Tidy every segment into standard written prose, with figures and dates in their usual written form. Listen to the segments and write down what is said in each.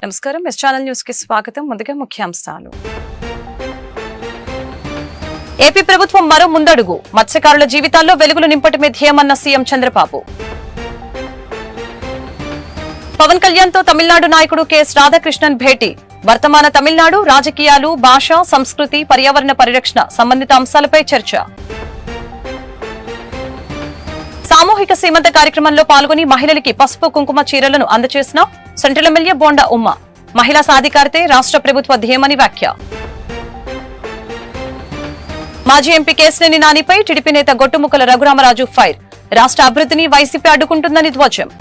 నమస్కారం S channel news కి స్వాగతం. ముందుగా ముఖ్యాంశాలు. ఏపీ ప్రభుత్వం మరో ముందడుగు, మత్స్యకారుల జీవితాల్లో వెలుగులు నింపటమే ధ్యేయమన్న సీఎం చంద్రబాబు. పవన్ కళ్యాణ్ తో తమిళనాడు నాయకుడు కెఎస్ రాధాకృష్ణన్ భేటీ. వర్తమాన తమిళనాడు రాజకీయాలు, భాష, సంస్కృతి, పర్యావరణ పరిరక్షణ సంబంధిత అంశాలపై చర్చ. సామూహిక సీమంత కార్యక్రమంలో పాల్గొని మహిళలకి పసుపు కుంకుమ చీరలను అందజేసిన సెంట్రల్ ఎమ్మెల్యే బోండా ఉమ్మ. మహిళా సాధికారతే రాష్ట్ర ప్రభుత్వ ధ్యేయమని వ్యాఖ్య. మాజీ ఎంపీ కేశినేని నానిపై టీడీపీ నేత గొట్టుముక్కల రఘురామరాజు ఫైర్. రాష్ట్ర అభివృద్ధిని వైసీపీ అడ్డుకుంటుందని ధ్వజం.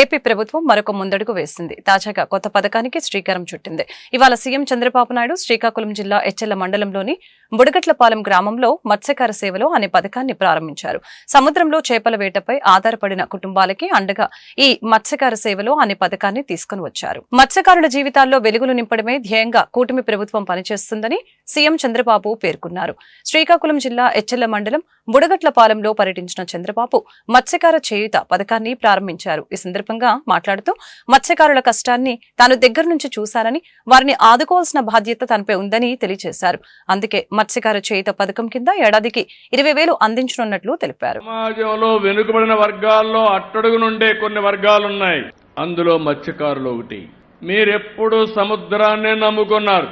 ఏపీ ప్రభుత్వం మరొక ముందడుగు వేసింది. తాజాగా కొత్త పథకానికి శ్రీకారం చుట్టింది. ఇవాళ సీఎం చంద్రబాబు నాయుడు శ్రీకాకుళం జిల్లా ఎచ్చెల్ల మండలంలోని బుడగట్లపాలెం గ్రామంలో మత్స్యకార సేవలో అనే పథకాన్ని ప్రారంభించారు. సముద్రంలో చేపల వేటపై ఆధారపడిన కుటుంబాలకి అండగా ఈ మత్స్యకార సేవలో అనే పథకాన్ని తీసుకుని వచ్చారు. మత్స్యకారుల జీవితాల్లో వెలుగులు నింపడమే ధ్యేయంగా కూటమి ప్రభుత్వం పనిచేస్తుందని సీఎం చంద్రబాబు పేర్కొన్నారు. శ్రీకాకుళం జిల్లా ఎచ్చెల్ల మండలం బుడగట్లపాలెంలో పర్యటించిన చంద్రబాబు మత్స్యకార చేయుత పథకాన్ని ప్రారంభించారు. ఈ సందర్భంగా మాట్లాడుతూ మత్స్యకారుల కష్టాన్ని తాను దగ్గర నుంచి చూశానని, వారిని ఆదుకోవాల్సిన బాధ్యత తనపై ఉందని తెలియజేశారు. అందుకే మత్స్యకార చేయుత పథకం కింద ఏడాదికి 20,000 అందించనున్నట్లు తెలిపారు. సమాజంలో వెనుకబడిన వర్గాల్లో అట్టడుగు నుండే కొన్ని వర్గాలున్నాయి. అందులో మత్స్యకారులు ఒకటి. మీరెప్పుడు సముద్రాన్నే నమ్ముకున్నారు.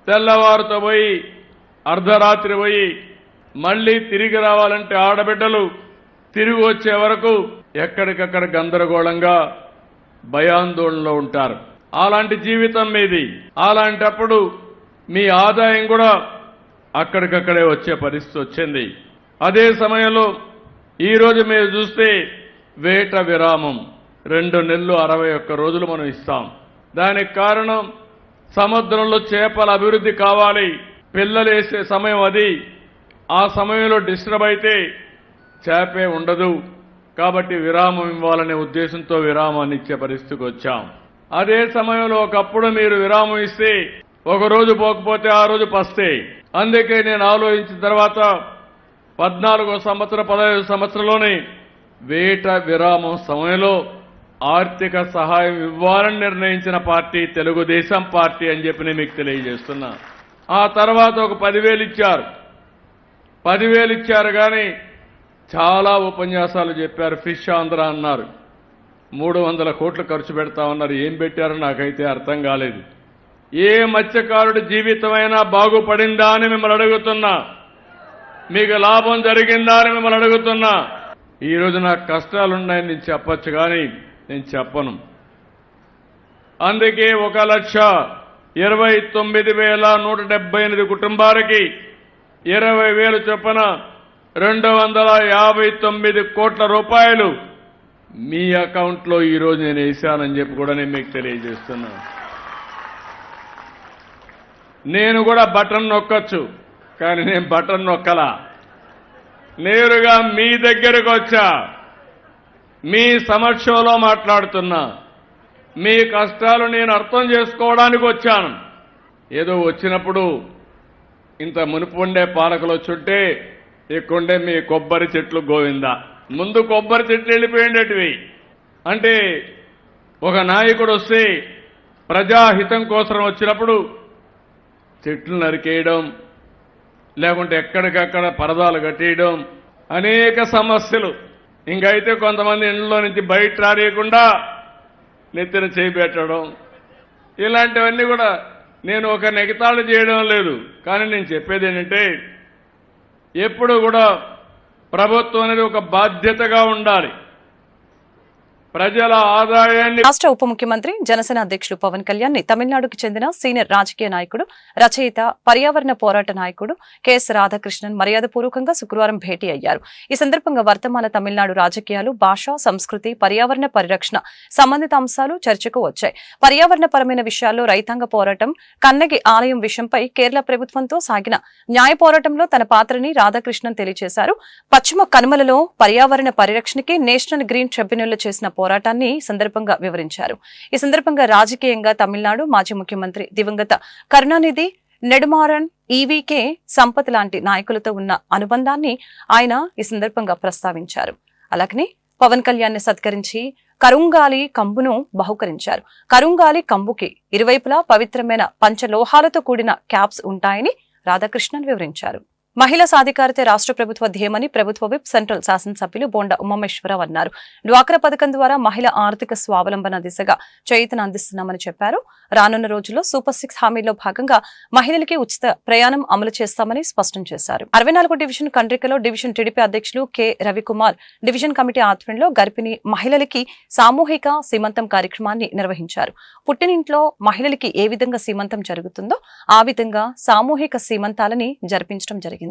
తెల్లవారుతో పోయి అర్ధరాత్రి పోయి మళ్లీ తిరిగి రావాలంటే ఆడబిడ్డలు తిరిగి వచ్చే వరకు ఎక్కడికక్కడ గందరగోళంగా భయాందోళనలో ఉంటారు. అలాంటి జీవితం మీది. అలాంటప్పుడు మీ ఆదాయం కూడా అక్కడికక్కడే వచ్చే పరిస్థితి వచ్చింది. అదే సమయంలో ఈరోజు మీరు చూస్తే వేట విరామం 2 నెలలు 61 రోజులు మనం ఇస్తాం. దానికి కారణం సముద్రంలో చేపల అభివృద్ధి కావాలి. పిల్లలు వేసే సమయం అది. ఆ సమయంలో డిస్టర్బ్ అయితే చేపే ఉండదు. కాబట్టి విరామం ఇవ్వాలనే ఉద్దేశంతో విరామాన్ని ఇచ్చే పరిస్థితికి వచ్చాం. అదే సమయంలో ఒకప్పుడు మీరు విరామం ఇస్తే ఒక రోజు పోకపోతే ఆ రోజు పస్తే. అందుకే నేను ఆలోచించిన తర్వాత 14వ సంవత్సరం 15వ సంవత్సరంలోనే వేట విరామం సమయంలో ఆర్థిక సహాయం ఇవ్వాలని నిర్ణయించిన పార్టీ తెలుగుదేశం పార్టీ అని చెప్పి నేను మీకు తెలియజేస్తున్నా. ఆ తర్వాత ఒక 10,000 ఇచ్చారు. 10,000 ఇచ్చారు కానీ చాలా ఉపన్యాసాలు చెప్పారు. ఫిష్ ఆంధ్ర అన్నారు. 300 కోట్లు ఖర్చు పెడతామన్నారు. ఏం పెట్టారో నాకైతే అర్థం కాలేదు. ఏ మత్స్యకారుడి జీవితమైనా బాగుపడిందా అని మిమ్మల్ని అడుగుతున్నా. మీకు లాభం జరిగిందా అని మిమ్మల్ని అడుగుతున్నా. ఈరోజు నాకు కష్టాలున్నాయని నేను చెప్పొచ్చు కానీ నేను చెప్పను. అందుకే 1,29,178 కుటుంబాలకి 20,000 చొప్పున 259 కోట్ల రూపాయలు మీ అకౌంట్లో ఈరోజు నేను వేశానని చెప్పి కూడా నేను మీకు తెలియజేస్తున్నాను. నేను కూడా బటన్ నొక్కచ్చు, కానీ నేను బటన్ నొక్కలా. నేరుగా మీ దగ్గరకు వచ్చా. మీ సమక్షంలో మాట్లాడుతున్నా. మీ కష్టాలు నేను అర్థం చేసుకోవడానికి వచ్చాను. ఏదో వచ్చినప్పుడు ఇంత మునుపు ఉండే పాలకులు వచ్చుంటే ఇక్కడుండే మీ కొబ్బరి చెట్లు గోవిందా. ముందు కొబ్బరి చెట్లు వెళ్ళిపోయేటివి. అంటే ఒక నాయకుడు వస్తే ప్రజాహితం కోసం వచ్చినప్పుడు చెట్లు నరికేయడం, లేకుంటే ఎక్కడికక్కడ పరదాలు కట్టేయడం, అనేక సమస్యలు. ఇంకైతే కొంతమంది ఇంట్లో నుంచి బయట రానియకుండా నెత్తిన చేపెట్టడం, ఇలాంటివన్నీ కూడా నేను ఒక నెగతాళు చేయడం లేదు. కానీ నేను చెప్పేది ఏంటంటే ఎప్పుడు కూడా ప్రభుత్వం అనేది ఒక బాధ్యతగా ఉండాలి. ప్రజల ఆదాయాన్ని. రాష్ట్ర ఉప ముఖ్యమంత్రి జనసేన అధ్యక్షులు పవన్ కళ్యాణ్ ని తమిళనాడుకు చెందిన సీనియర్ రాజకీయ నాయకుడు, రచయిత, పర్యావరణ పోరాట నాయకుడు కెఎస్ రాధాకృష్ణన్ మర్యాదపూర్వకంగా శుక్రవారం భేటీ అయ్యారు. ఈ సందర్భంగా వర్తమాన తమిళనాడు రాజకీయాలు, భాష, సంస్కృతి, పర్యావరణ పరిరక్షణ సంబంధిత అంశాలు చర్చకు వచ్చాయి. పర్యావరణపరమైన విషయాల్లో రైతాంగ పోరాటం, కన్నగి ఆలయం విషయంపై కేరళ ప్రభుత్వంతో సాగిన న్యాయ పోరాటంలో తన పాత్రని రాధాకృష్ణన్ తెలియజేశారు. పశ్చిమ కనుమలలో పర్యావరణ పరిరక్షణకి నేషనల్ గ్రీన్ ట్రిబ్యునల్ చేసిన పోరాటాన్ని సందర్భంగా వివరించారు. ఈ సందర్భంగా రాజకీయంగా తమిళనాడు మాజీ ముఖ్యమంత్రి దివంగత కరుణానిధి నెడుమారన్, ఈవీకే సంపత్ లాంటి నాయకులతో ఉన్న అనుబంధాన్ని ఆయన ఈ సందర్భంగా ప్రస్తావించారు. అలాగనే పవన్ కళ్యాణ్ ని సత్కరించి కరుంగాలి కంబును బహుకరించారు. కరుంగాలి కంబుకి ఇరువైపులా పవిత్రమైన పంచలోహాలతో కూడిన క్యాప్స్ ఉంటాయని రాధాకృష్ణన్ వివరించారు. మహిళా సాధికారత రాష్ట్ర ప్రభుత్వ ధ్యేయమని ప్రభుత్వ విప్ సెంట్రల్ శాసనసభ్యులు బోండా ఉమామేశ్వరరావు అన్నారు. డ్వాక్రా పథకం ద్వారా మహిళా ఆర్థిక స్వావలంబన దిశగా చేయూతను అందిస్తున్నామని చెప్పారు. రానున్న రోజుల్లో సూపర్ 6 హామీలో భాగంగా మహిళలకి ఉచిత ప్రయాణం అమలు చేస్తామని స్పష్టం చేశారు. 64 డివిజన్ కండ్రికలో డివిజన్ టీడీపీ అధ్యక్షులు కె రవికుమార్ డివిజన్ కమిటీ ఆధ్వర్యంలో గర్భిణీ మహిళలకి సామూహిక సీమంతం కార్యక్రమాన్ని నిర్వహించారు. పుట్టినింట్లో మహిళలకి ఏ విధంగా సీమంతం జరుగుతుందో ఆ విధంగా సామూహిక సీమంతాలని జరిపించడం జరిగింది.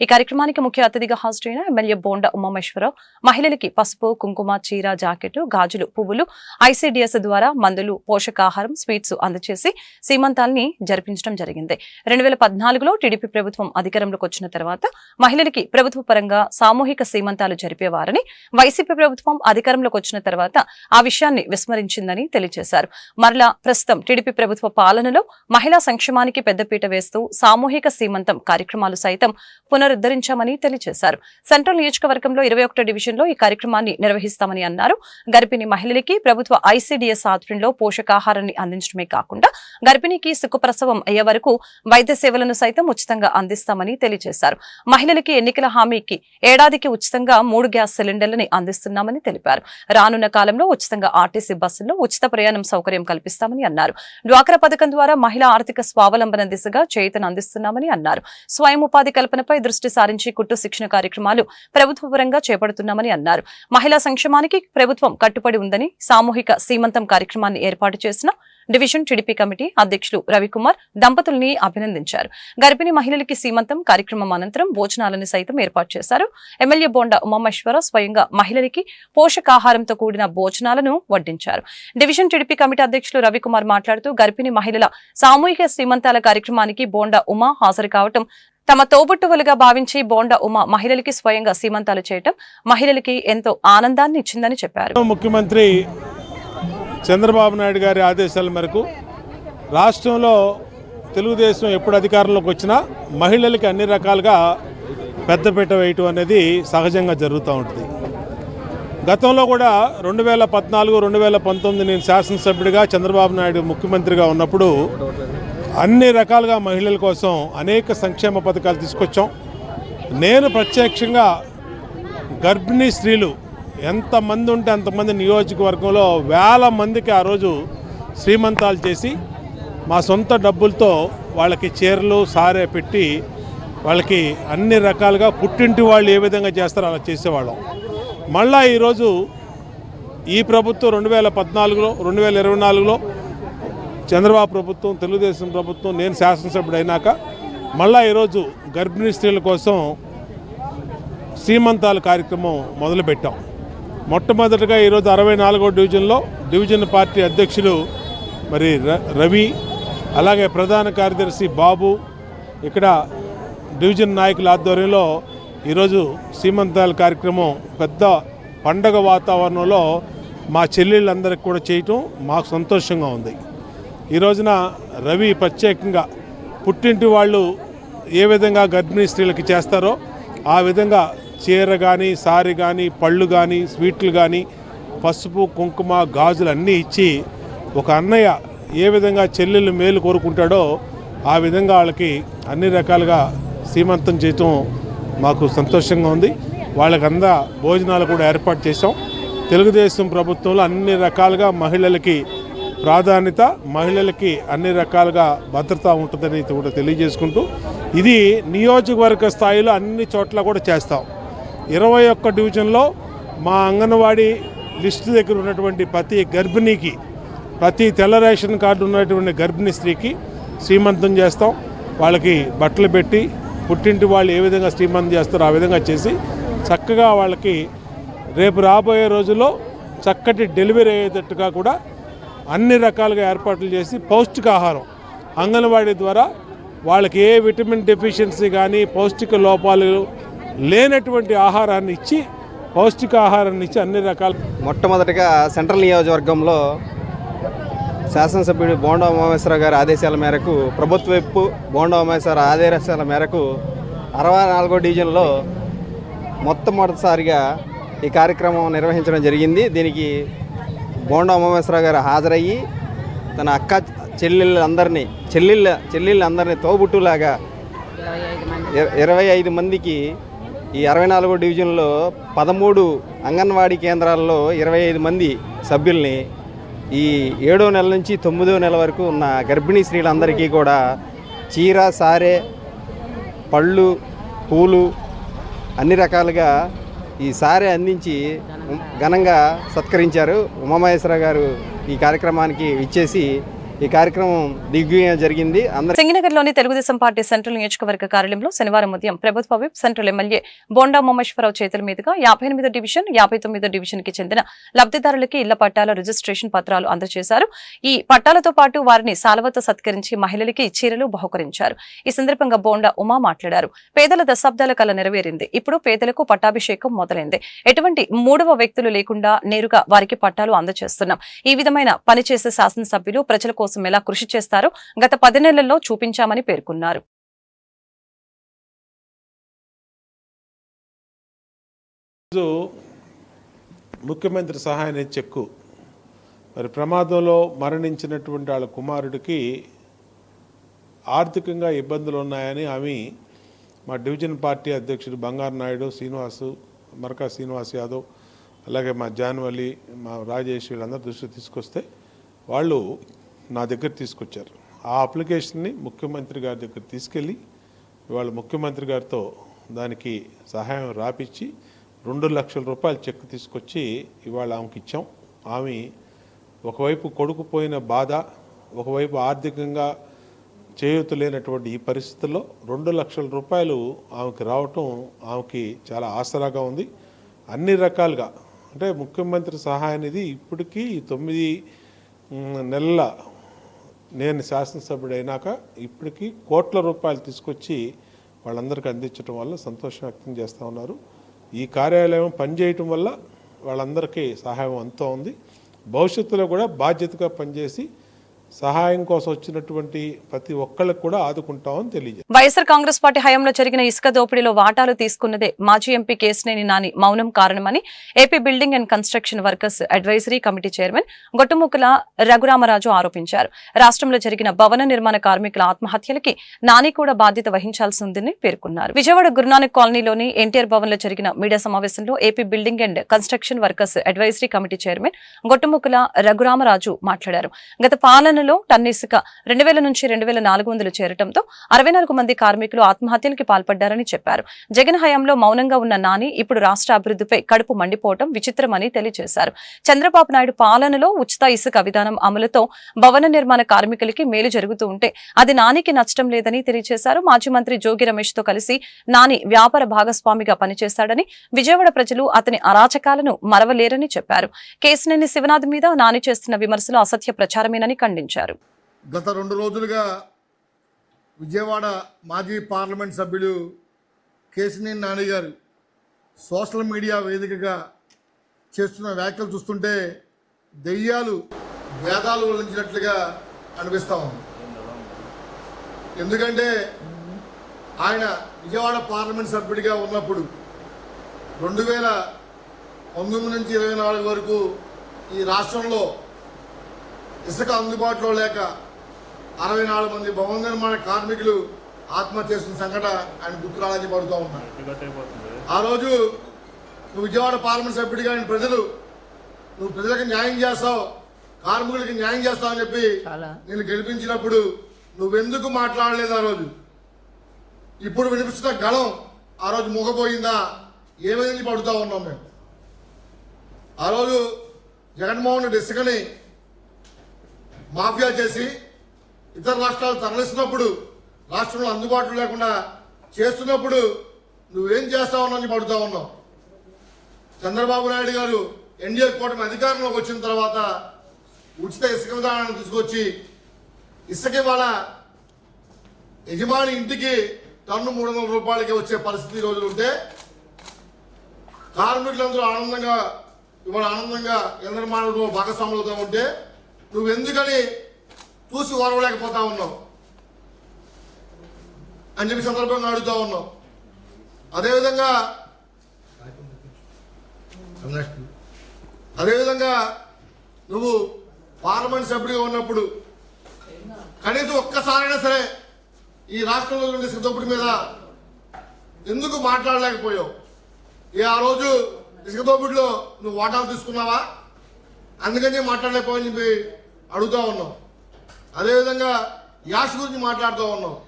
ఈ కార్యక్రమానికి ముఖ్య అతిథిగా హాజరైన ఎమ్మెల్యే బోండా ఉమామేశ్వరరావు మహిళలకి పసుపు, కుంకుమ, చీర, జాకెట్, గాజులు, పువ్వులు, ఐసీడీఎస్ ద్వారా మందులు, పోషకాహారం, స్వీట్స్ అందజేసి సీమంతాల్ని జరిపించడం జరిగింది. 2014లో టీడీపీ ప్రభుత్వం అధికారంలోకి వచ్చిన తర్వాత మహిళలకి ప్రభుత్వ పరంగా సామూహిక సీమంతాలు జరిపేవారని, వైసీపీ ప్రభుత్వం అధికారంలోకి వచ్చిన తర్వాత ఆ విషయాన్ని విస్మరించిందని తెలియజేశారు. మరలా ప్రస్తుతం టీడీపీ ప్రభుత్వ పాలనలో మహిళా సంక్షేమానికి పెద్దపీట వేస్తూ సామూహిక సీమంతం కార్యక్రమాలు సైతం పునరుద్ధరించామని తెలియజేశారు. సెంట్రల్ నియోజకవర్గంలో 21 డివిజన్లో ఈ కార్యక్రమాన్ని నిర్వహిస్తామని అన్నారు. గర్భిణీ మహిళలకి ప్రభుత్వ ఐసీడీఎస్ ఆధ్వర్యంలో పోషకాహారాన్ని అందించడమే కాకుండా గర్భిణీకి సుఖప్రసవం అయ్యే వరకు వైద్య సేవలను సైతం ఉచితంగా అందిస్తామని తెలియజేశారు. మహిళలకి ఎన్నికల హామీకి ఏడాదికి ఉచితంగా 3 గ్యాస్ సిలిండర్లని అందిస్తున్నామని తెలిపారు. రానున్న కాలంలో ఉచితంగా ఆర్టీసీ బస్సుల్లో ఉచిత ప్రయాణం సౌకర్యం కల్పిస్తామని అన్నారు. డ్వాక్రా పథకం ద్వారా మహిళా ఆర్థిక స్వావలంబన దిశగా చేయూతను అందిస్తున్నామని అన్నారు. స్వయం ఉపాధి కల్పనపై దృష్టి సారించి కుట్టు శిక్షణ కార్యక్రమాలు ప్రభుత్వ పరంగా చేపడుతున్నామని అన్నారు. మహిళా సంక్షేమానికి ప్రభుత్వం కట్టుబడి ఉందని సామూహిక సీమంతం కార్యక్రమాన్ని ఏర్పాటు చేసిన డివిజన్ టీడీపీ కమిటీ అధ్యక్షులు రవికుమార్ దంపతుల్ని అభినందించారు. గర్భిణీ మహిళలకి సీమంతం కార్యక్రమం అనంతరం భోజనాలను సైతం ఏర్పాటు చేశారు. ఎమ్మెల్యే బోండా ఉమామేశ్వరరావు స్వయంగా మహిళలకి పోషకాహారంతో కూడిన భోజనాలను వడ్డించారు. డివిజన్ టీడీపీ కమిటీ అధ్యక్షులు రవికుమార్ మాట్లాడుతూ గర్భిణీ మహిళల సామూహిక సీమంతాల కార్యక్రమానికి బోండా ఉమా హాజరు కావటం తమ తోబుట్టువులుగా భావించి బోండా ఉమా మహిళలకి స్వయంగా సీమంతాలు చేయటం మహిళలకి ఎంతో ఆనందాన్ని ఇచ్చిందని చెప్పారు. ముఖ్యమంత్రి చంద్రబాబు నాయుడు గారి ఆదేశాల మేరకు రాష్ట్రంలో తెలుగుదేశం ఎప్పుడు అధికారంలోకి వచ్చినా మహిళలకి అన్ని రకాలుగా పెద్దపీట వేయటం అనేది సహజంగా జరుగుతూ ఉంటుంది. గతంలో కూడా 2014, 2019 నేను శాసనసభ్యుడిగా, చంద్రబాబు నాయుడు ముఖ్యమంత్రిగా ఉన్నప్పుడు అన్ని రకాలుగా మహిళల కోసం అనేక సంక్షేమ పథకాలు తీసుకొచ్చాం. నేను ప్రత్యక్షంగా గర్భిణీ స్త్రీలు ఎంతమంది ఉంటే అంతమంది నియోజకవర్గంలో వేల మందికి ఆ రోజు శ్రీమంతాలు చేసి మా సొంత డబ్బులతో వాళ్ళకి చీరలు, సారే పెట్టి వాళ్ళకి అన్ని రకాలుగా పుట్టింటి వాళ్ళు ఏ విధంగా చేస్తారో అలా చేసేవాళ్ళం. మళ్ళా ఈరోజు ఈ ప్రభుత్వం 2014లో, 2024లో చంద్రబాబు ప్రభుత్వం, తెలుగుదేశం ప్రభుత్వం, నేను శాసనసభ్యుడు అయినాక మళ్ళా ఈరోజు గర్భిణీ స్త్రీల కోసం శ్రీమంతాల కార్యక్రమం మొదలుపెట్టాం. మొట్టమొదటిగా ఈరోజు 64వ డివిజన్లో డివిజన్ పార్టీ అధ్యక్షులు మరి రవి, అలాగే ప్రధాన కార్యదర్శి బాబు, ఇక్కడ డివిజన్ నాయకుల ఆధ్వర్యంలో ఈరోజు సీమంతాల కార్యక్రమం పెద్ద పండగ వాతావరణంలో మా చెల్లెళ్ళందరికీ కూడా చేయటం మాకు సంతోషంగా ఉంది. ఈ రోజున రవి ప్రత్యేకంగా పుట్టింటి వాళ్ళు ఏ విధంగా గర్భిణీ స్త్రీలకి చేస్తారో ఆ విధంగా చీర కానీ, సారీ కానీ, పళ్ళు కానీ, స్వీట్లు కానీ, పసుపు, కుంకుమ, గాజులు అన్నీ ఇచ్చి ఒక అన్నయ్య ఏ విధంగా చెల్లెళ్ళు మేలు కోరుకుంటాడో ఆ విధంగా వాళ్ళకి అన్ని రకాలుగా సీమంతం చేయటం మాకు సంతోషంగా ఉంది. వాళ్ళకందా భోజనాలు కూడా ఏర్పాటు చేసాం. తెలుగుదేశం ప్రభుత్వంలో అన్ని రకాలుగా మహిళలకి ప్రాధాన్యత, మహిళలకి అన్ని రకాలుగా భద్రత ఉంటుందని కూడా తెలియజేసుకుంటూ ఇది నియోజకవర్గ స్థాయిలో అన్ని చోట్ల కూడా చేస్తాం. 21 డివిజన్లో మా అంగన్వాడీ లిస్టు దగ్గర ఉన్నటువంటి ప్రతి గర్భిణీకి, ప్రతి తెల్ల రేషన్ కార్డు ఉన్నటువంటి గర్భిణీ స్త్రీకి శ్రీమంతం చేస్తాం. వాళ్ళకి బట్టలు పెట్టి పుట్టింటి వాళ్ళు ఏ విధంగా శ్రీమంతం చేస్తారో ఆ విధంగా చేసి చక్కగా వాళ్ళకి రేపు రాబోయే రోజుల్లో చక్కటి డెలివరీ అయ్యేటట్టుగా కూడా అన్ని రకాలుగా ఏర్పాట్లు చేసి పౌష్టికాహారం అంగన్వాడీ ద్వారా వాళ్ళకి ఏ విటమిన్ డెఫిషియన్సీ కానీ, పౌష్టిక లోపాలు లేనటువంటి ఆహారాన్ని ఇచ్చి, పౌష్టికాహారాన్ని ఇచ్చి అన్ని రకాల. మొట్టమొదటిగా సెంట్రల్ నియోజకవర్గంలో శాసనసభ్యుడు బోండా ఉమామేశ్వరరావు గారి ఆదేశాల మేరకు, ప్రభుత్వ వైపు బోండా ఉమామేశ్వరరావు ఆదేశాల మేరకు 64వ డివిజన్లో మొట్టమొదటిసారిగా ఈ కార్యక్రమం నిర్వహించడం జరిగింది. దీనికి బోండా ఉమామహేశ్వరరావు గారు హాజరయ్యి తన అక్క చెల్లెళ్ళందరినీ తోబుట్టులాగా 25 మందికి ఈ 64 డివిజన్లో 13 అంగన్వాడీ కేంద్రాల్లో 25 మంది సభ్యుల్ని ఈ 7వ నెల నుంచి 9వ నెల వరకు ఉన్న గర్భిణీ స్త్రీలందరికీ కూడా చీర సారే పళ్ళు పూలు అన్ని రకాలుగా ఈ సారే అందించి ఘనంగా సత్కరించారు. ఉమామహేశ్వరరావు గారు ఈ కార్యక్రమానికి ఇచ్చేసి ఈ కార్యక్రమం దిగ్విజయం జరిగింది. సింగనగర్లోని తెలుగుదేశం పార్టీ సెంట్రల్ నియోజకవర్గ కార్యాలయంలో శనివారం ఉదయం ప్రభుత్వ whip central MLA Bonda Umamaheswara Rao చేతుల మీదుగా 58వ డివిజన్ 59వ డివిజన్ కి చెందిన లబ్ధిదారులకి ఇళ్ల పట్టాల రిజిస్ట్రేషన్ పత్రాలు అందజేశారు. ఈ పట్టాలతో పాటు వారిని సాలవతో సత్కరించి మహిళలకి చీరలు బహుకరించారు. ఈ సందర్భంగా బోండా ఉమా మాట్లాడారు. పేదల దశాబ్దాల కల నెరవేరింది. ఇప్పుడు పేదలకు పట్టాభిషేకం మొదలైంది. ఎటువంటి మూడవ వ్యక్తులు లేకుండా నేరుగా వారికి పట్టాలు అందజేస్తున్నాం. ఈ విధమైన పనిచేసే శాసనసభ్యులు ప్రజల కోసం ఎలా కృషి చేస్తారో గత 10 నెలల్లో చూపించామని పేర్కొన్నారు. ముఖ్యమంత్రి సహాయ నిధి చెక్కు మరి ప్రమాదంలో మరణించినటువంటి వాళ్ళ కుమారుడికి ఆర్థికంగా ఇబ్బందులు ఉన్నాయని ఆమె మా డివిజన్ పార్టీ అధ్యక్షుడు బంగారు నాయుడు శ్రీనివాసు మరకా శ్రీనివాస్ యాదవ్ అలాగే మా జాన్వలి మా రాజేష్ వీళ్ళందరూ దృష్టి తీసుకొస్తే వాళ్ళు నా దగ్గర తీసుకొచ్చారు. ఆ అప్లికేషన్ని ముఖ్యమంత్రి గారి దగ్గర తీసుకెళ్ళి ఇవాళ ముఖ్యమంత్రి గారితో దానికి సహాయం రాపిచ్చి 2 లక్షల రూపాయల చెక్ తీసుకొచ్చి ఇవాళ ఆమెకి ఇచ్చాం. ఆమె ఒకవైపు కొడుకు పోయిన బాధ, ఒకవైపు ఆర్థికంగా చేయూత లేనటువంటి ఈ పరిస్థితుల్లో 2 లక్షల రూపాయలు ఆమెకి రావటం ఆమెకి చాలా ఆసరాగా ఉంది. అన్ని రకాలుగా అంటే ముఖ్యమంత్రి సహాయ నిధి ఇప్పటికీ 9 నెలల నేను శాసనసభ్యుడు అయినాక ఇప్పటికీ కోట్ల రూపాయలు తీసుకొచ్చి వాళ్ళందరికీ అందించడం వల్ల సంతోషం వ్యక్తం చేస్తూ ఉన్నారు. ఈ కార్యాలయం పనిచేయటం వల్ల వాళ్ళందరికీ సహాయం అంతా ఉంది. భవిష్యత్తులో కూడా బాధ్యతగా పనిచేసి సహాయం కోసం వచ్చినటువంటి ప్రతి ఒక్కళ్ళకి కూడా ఆదుకుంటామని తెలియజేస్తారు. వైఎస్ఆర్ కాంగ్రెస్ పార్టీ హయాంలో జరిగిన ఇసుక దోపిడీలో వాటాలు తీసుకున్నదే మాజీ ఎంపీ కేశినేని నాని మౌనం కారణమని AP building and construction workers advisory committee chairman Gottumukkala Raghurama Raju ఆరోపించారు. రాష్ట్రంలో జరిగిన భవన నిర్మాణ కార్మికుల ఆత్మహత్యలకి నాని కూడా బాధ్యత వహించాల్సి ఉందని పేర్కొన్నారు. విజయవాడ గురునానక్ కాలనీలోని ఎన్టీఆర్ భవన్ లో జరిగిన మీడియా సమావేశంలో AP building and construction workers advisory committee chairman Gottumukkala Raghurama Raju మాట్లాడారు. గత పాలనలో టన్ను ఇసుక 2000 నుంచి 2400 చేరటంతో 64 మంది కార్మికులు ఆత్మహత్యలకి పాల్పడ్డారని చెప్పారు. జగన్ హయాంలో మౌనంగా ఉన్న నాని ఇప్పుడు రాష్ట్ర అభివృద్ధిపై కడుపు మండిపోవడం విచిత్రమని తెలియజేశారు. చంద్రబాబు నాయుడు పాలనలో ఉచిత ఇసుక విధానం అమలుతో భవన నిర్మాణ కార్మికులకి మేలు జరుగుతూ ఉంటే అది నానికి నచ్చడం లేదని తెలియజేశారు. మాజీ మంత్రి జోగి రమేష్ తో కలిసి నాని వ్యాపార భాగస్వామిగా పనిచేశాడని, విజయవాడ ప్రజలు అతని అరాచకాలను మరవలేరని చెప్పారు. కేశినేని శివనాథ్ మీద నాని చేస్తున్న విమర్శలు అసత్య ప్రచారమేనని ఖండించారు. గత 2 రోజులుగా విజయవాడ మాజీ పార్లమెంట్ సభ్యులు కేశినేని నాని గారు సోషల్ మీడియా వేదికగా చేస్తున్న వ్యాఖ్యలు చూస్తుంటే దెయ్యాలు వేదాలు వల్లించినట్లుగా అనిపిస్తా ఉంది. ఎందుకంటే ఆయన విజయవాడ పార్లమెంట్ సభ్యుడిగా ఉన్నప్పుడు 2019 నుంచి 24 వరకు ఈ రాష్ట్రంలో ఇసుక అందుబాటులో లేక 64 మంది భవన నిర్మాణ కార్మికులు ఆత్మహత్య చేసిన సంఘటన ఆయన గుర్తురాలని పడుతూ ఉన్నారు. ఆ రోజు నువ్వు విజయవాడ పార్లమెంట్ సభ్యుడిగా నువ్వు ప్రజలకు న్యాయం చేస్తావు, కార్మికులకి న్యాయం చేస్తావు అని చెప్పి నేను గెలిపించినప్పుడు నువ్వెందుకు మాట్లాడలేదు? ఆ రోజు ఇప్పుడు వినిపిస్తున్న గళం ఆ రోజు మూగపోయిందా? ఏమైంది పడుతూ ఉన్నాం మేము. ఆ రోజు జగన్మోహన్ రెడ్డి ఇసుకని మాఫియా చేసి ఇతర రాష్ట్రాలు తరలిస్తున్నప్పుడు, రాష్ట్రంలో అందుబాటులో లేకుండా చేస్తున్నప్పుడు నువ్వేం చేస్తావని పడుతూ ఉన్నావు. చంద్రబాబు నాయుడు గారు ఎన్డీఏ కూటమి అధికారంలోకి వచ్చిన తర్వాత ఉచిత ఇసుక విధానాన్ని తీసుకొచ్చి ఇసుక వాళ్ళ యజమాని ఇంటికి టన్ను 300 రూపాయలకి వచ్చే పరిస్థితి రోజులు ఉంటే కార్మికులందరూ ఆనందంగా ఇళ్ల నిర్మాణంలో భాగస్వాములతో ఉంటే నువ్వెందుకని చూసి ఓరవలేకపోతా ఉన్నావు అని చెప్పి సందర్భంగా అడుగుతా ఉన్నావు. అదేవిధంగా నువ్వు పార్లమెంట్ సభ్యుడిగా ఉన్నప్పుడు కనీసం ఒక్కసారైనా సరే ఈ రాష్ట్రంలో ఉండే ఇసుక దోపిడీ మీద ఎందుకు మాట్లాడలేకపోయావు? ఆ రోజు ఇసుక దోపిడీలో నువ్వు వాటాలు తీసుకున్నావా? అందుకని మాట్లాడలేకపోవని చెప్పి అడుగుతూ ఉన్నావు. అదేవిధంగా యాష్ గురించి మాట్లాడుతూ ఉన్నావు.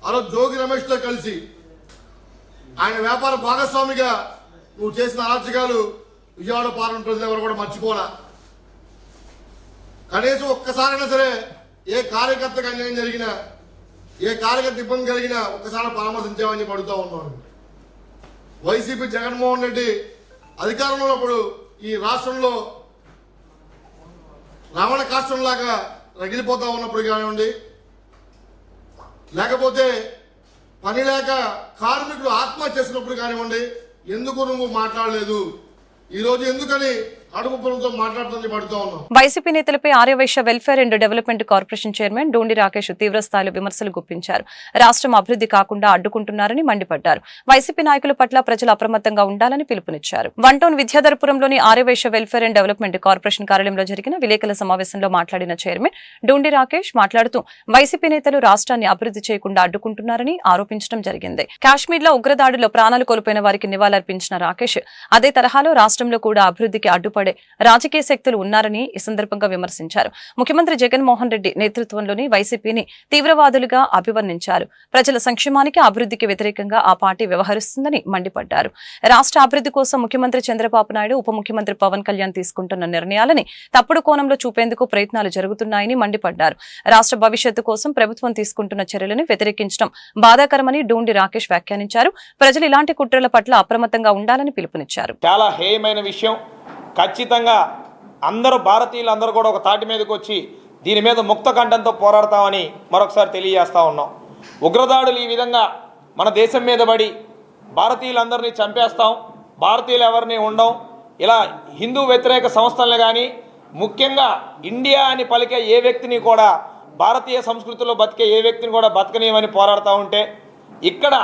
ఆ రోజు జోగి రమేష్తో కలిసి ఆయన వ్యాపార భాగస్వామిగా నువ్వు చేసిన అరాచకాలు విజయవాడ పార్లమెంట్ ప్రజలు ఎవరు కూడా మర్చిపోరా? కనీసం ఒక్కసారైనా సరే ఏ కార్యకర్తకు అన్యాయం జరిగినా, ఏ కార్యకర్త ఇబ్బంది కలిగినా ఒక్కసారి పరామర్శించామని చెప్పి అడుగుతూ ఉన్నాను. వైసీపీ జగన్మోహన్ రెడ్డి అధికారంలో ఉన్నప్పుడు ఈ రాష్ట్రంలో రావణ కాష్టంలాగా రగిలిపోతూ ఉన్నప్పుడు కానివ్వండి, లేకపోతే పని లేక కార్మికులు ఆత్మహత్య చేసినప్పుడు కానివ్వండి, ఎందుకు నువ్వు మాట్లాడలేదు? ఈరోజు ఎందుకని అడుగు ప్రభుత్వం మాట్లాడుతుంది పడుతూ ఉన్నాం. వైసీపీ నేతలపై Aryavysya welfare and development corporation chairman Dundi Rakesh తీవ్ర స్థాయిలో విమర్శలు గుప్పించారు. రాష్ట్రం అభివృద్ధి కాకుండా అడ్డుకుంటున్నారని మండిపడ్డారు. వైసీపీ నాయకుల పట్ల ప్రజలు అప్రమత్తంగా ఉండాలని పిలుపునిచ్చారు. వన్ టౌన్ విద్యాధరపురంలోని Arya Vysya welfare and development corporation కార్యాలయంలో జరిగిన విలేకరుల సమావేశంలో మాట్లాడిన చైర్మన్ డూండి రాకేష్ మాట్లాడుతూ వైసీపీ నేతలు రాష్ట్రాన్ని అభివృద్ధి చేయకుండా అడ్డుకుంటున్నారని ఆరోపించడం జరిగింది. కాశ్మీర్ లో ఉగ్రదాడిలో ప్రాణాలు కోల్పోయిన వారికి నివాళులర్పించిన రాకేష్ అదే తరహాలో రాష్ట్రంలో కూడా అభివృద్ధికి అడ్డుపడే రాజకీయ శక్తులు ఉన్నారని ఈ సందర్భంగా విమర్శించారు. ముఖ్యమంత్రి జగన్మోహన్ రెడ్డి నేతృత్వంలోని వైసీపీని తీవ్రవాదులుగా అభివర్ణించారు. ప్రజల సంక్షేమానికి అభివృద్ధికి వ్యతిరేకంగా ఆ పార్టీ వ్యవహరిస్తుందని మండిపడ్డారు. రాష్ట్ర అభివృద్ధి కోసం ముఖ్యమంత్రి చంద్రబాబు నాయుడు, ఉప ముఖ్యమంత్రి పవన్ కళ్యాణ్ తీసుకుంటున్న నిర్ణయాలని తప్పుడు కోణంలో చూపేందుకు ప్రయత్నాలు జరుగుతున్నాయని మండిపడ్డారు. రాష్ట్ర భవిష్యత్తు కోసం ప్రభుత్వం తీసుకుంటున్న చర్యలను వ్యతిరేకించడం బాధాకరమని డూండి రాకేష్ వ్యాఖ్యానించారు. ప్రజలు ఇలాంటి కుట్రల పట్ల అప్రమత్తంగా ఉండాలని పిలుపునిచ్చారు. చాలా హేయమైన విషయం. ఖచ్చితంగా అందరూ భారతీయులందరూ కూడా ఒక తాటి మీదకి వచ్చి దీని మీద ముక్త కంఠంతో పోరాడతామని మరొకసారి తెలియజేస్తూ ఉన్నాం. ఉగ్రదాడులు ఈ విధంగా మన దేశం మీద పడి భారతీయులందరినీ చంపేస్తాం, భారతీయులు ఎవరిని ఉండం, ఇలా హిందూ వ్యతిరేక సంస్థలను కానీ ముఖ్యంగా ఇండియా అని పలికే ఏ వ్యక్తిని కూడా, భారతీయ సంస్కృతిలో బతికే ఏ వ్యక్తిని కూడా బతకనీయమని పోరాడుతూ ఉంటే ఇక్కడ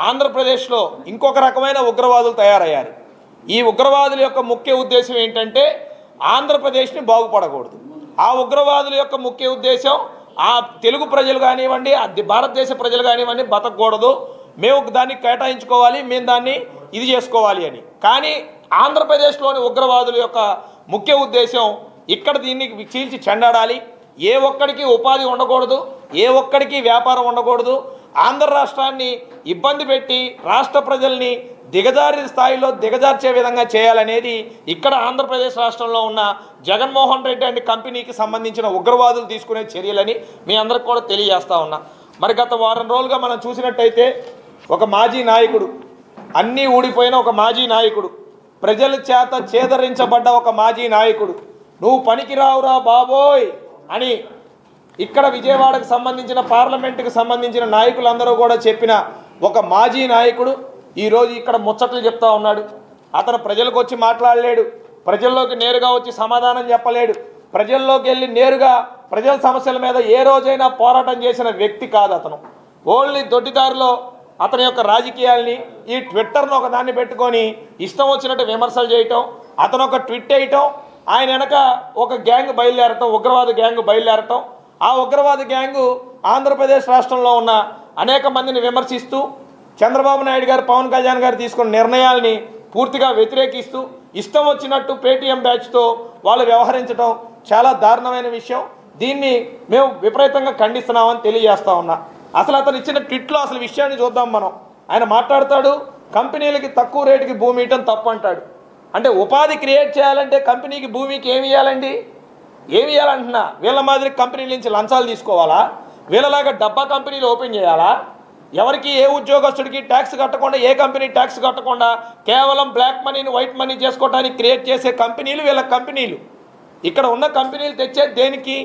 ఆంధ్రప్రదేశ్లో ఇంకొక రకమైన ఉగ్రవాదులు తయారయ్యారు. ఈ ఉగ్రవాదుల యొక్క ముఖ్య ఉద్దేశం ఏంటంటే ఆంధ్రప్రదేశ్ని బాగుపడకూడదు. ఆ ఉగ్రవాదుల యొక్క ముఖ్య ఉద్దేశం ఆ తెలుగు ప్రజలు కానివ్వండి, భారతదేశ ప్రజలు కానివ్వండి బతకూడదు, మేము దాన్ని కేటాయించుకోవాలి, మేము దాన్ని ఇది చేసుకోవాలి అని. కానీ ఆంధ్రప్రదేశ్లోని ఉగ్రవాదుల యొక్క ముఖ్య ఉద్దేశం ఇక్కడ దీన్ని చీల్చి చెండాడాలి, ఏ ఒక్కడికి ఉపాధి ఉండకూడదు, ఏ ఒక్కడికి వ్యాపారం ఉండకూడదు, ఆంధ్ర రాష్ట్రాన్ని ఇబ్బంది పెట్టి రాష్ట్ర ప్రజల్ని దిగజారి స్థాయిలో దిగజార్చే విధంగా చేయాలనేది ఇక్కడ ఆంధ్రప్రదేశ్ రాష్ట్రంలో ఉన్న జగన్మోహన్ రెడ్డి అండ్ కంపెనీకి సంబంధించిన ఉగ్రవాదులు తీసుకునే చర్యలని మీ అందరికి కూడా తెలియజేస్తా ఉన్నా. మరి గత వారం రోజులుగా మనం చూసినట్టయితే ఒక మాజీ నాయకుడు, అన్నీ ఊడిపోయిన ఒక మాజీ నాయకుడు, ప్రజల చేత చేదరించబడ్డ ఒక మాజీ నాయకుడు, నువ్వు పనికిరావురా బాబోయ్ అని ఇక్కడ విజయవాడకు సంబంధించిన పార్లమెంటుకు సంబంధించిన నాయకులందరూ కూడా చెప్పిన ఒక మాజీ నాయకుడు ఈరోజు ఇక్కడ ముచ్చట్లు చెప్తా ఉన్నాడు. అతను ప్రజలకు వచ్చి మాట్లాడలేడు, ప్రజల్లోకి నేరుగా వచ్చి సమాధానం చెప్పలేడు, ప్రజల్లోకి వెళ్ళి నేరుగా ప్రజల సమస్యల మీద ఏ రోజైనా పోరాటం చేసిన వ్యక్తి కాదు అతను. ఓన్లీ దొడ్డిదారిలో అతని యొక్క రాజకీయాల్ని ఈ ట్విట్టర్ను ఒక దాన్ని పెట్టుకొని ఇష్టం వచ్చినట్టు విమర్శలు చేయటం, అతను ఒక ట్వీట్ వేయటం, ఆయన వెనక ఒక గ్యాంగ్ బయలుదేరటం, ఉగ్రవాద గ్యాంగ్ బయలుదేరటం, ఆ ఉగ్రవాద గ్యాంగు ఆంధ్రప్రదేశ్ రాష్ట్రంలో ఉన్న అనేక మందిని విమర్శిస్తూ చంద్రబాబు నాయుడు గారు, పవన్ కళ్యాణ్ గారు తీసుకున్న నిర్ణయాల్ని పూర్తిగా వ్యతిరేకిస్తూ ఇష్టం వచ్చినట్టు పేటీఎం బ్యాచ్తో వాళ్ళు వ్యవహరించడం చాలా దారుణమైన విషయం. దీన్ని మేము విపరీతంగా ఖండిస్తున్నామని తెలియజేస్తా ఉన్నా. అసలు అతను ఇచ్చిన ట్వీట్లో అసలు విషయాన్ని చూద్దాం మనం. ఆయన మాట్లాడతాడు, కంపెనీలకి తక్కువ రేటుకి భూమి ఇవ్వటం తప్పు అంటాడు. అంటే ఉపాధి క్రియేట్ చేయాలంటే కంపెనీకి భూమికి ఏమి ఇవ్వాలండి? ఏమి ఇవ్వాలంటున్నా? వీళ్ళ మాదిరి కంపెనీల నుంచి లంచాలు తీసుకోవాలా? వీళ్ళలాగా డబ్బా కంపెనీలు ఓపెన్ చేయాలా? ఎవరికి ఏ ఉద్యోగస్తుడికి ట్యాక్స్ కట్టకుండా, ఏ కంపెనీ ట్యాక్స్ కట్టకుండా కేవలం బ్లాక్ మనీని వైట్ మనీ చేసుకోవడానికి క్రియేట్ చేసే కంపెనీలు వీళ్ళ కంపెనీలు. ఇక్కడ ఉన్న కంపెనీలు తెచ్చేది దేనికి?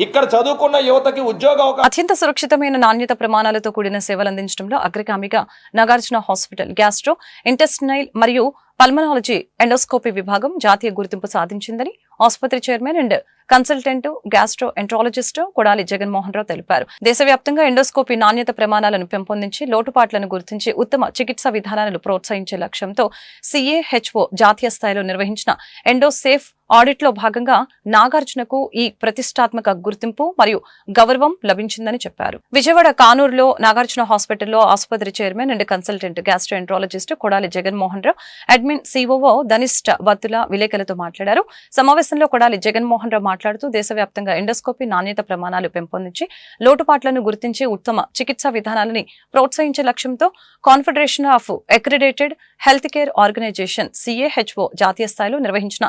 ఇక్కడ చదువుకున్న యువతకి ఉద్యోగ అవకాశం. అత్యంత సురక్షితమైన నాణ్యత ప్రమాణాలతో కూడిన సేవలు అందించడంలో అగ్రగామిగా నాగార్జున హాస్పిటల్ గ్యాస్ట్రో ఇంటెస్టినల్ మరియు పల్మనాలజీ ఎండోస్కోపీ విభాగం జాతీయ గుర్తింపు సాధించిందని ఆసుపత్రి chairman and consultant gastroenterologist Kodali Jaganmohan Rao తెలిపారు. దేశవ్యాప్తంగా ఎండోస్కోపీ నాణ్యత ప్రమాణాలను పెంపొందించి లోటుపాట్లను గుర్తించి ఉత్తమ చికిత్సా విధానాలను ప్రోత్సహించే లక్ష్యంతో CAHO జాతీయ స్థాయిలో నిర్వహించిన ఎండోసేఫ్ ఆడిట్ లో భాగంగా నాగార్జునకు ఈ ప్రతిష్టాత్మక గుర్తింపు మరియు గౌరవం లభించిందని చెప్పారు. విజయవాడ కానూరులో నాగార్జున హాస్పిటల్లో ఆసుపత్రి chairman and consultant gastroenterologist Kodali Jaganmohan Rao, admin COO Dhanishta వత్తుల విలేకరులతో మాట్లాడారు. సమావేశంలో కొడాలి జగన్మోహన్ రావు మాట్లాడుతూ దేశవ్యాప్తంగా ఎండోస్కోపీ నాణ్యత ప్రమాణాలు పెంపొందించి లోటుపాట్లను గుర్తించి ఉత్తమ చికిత్సా విధానాలని ప్రోత్సహించే లక్ష్యంతో confederation of accredited health care organization CAHO జాతీయ స్థాయిలో నిర్వహించిన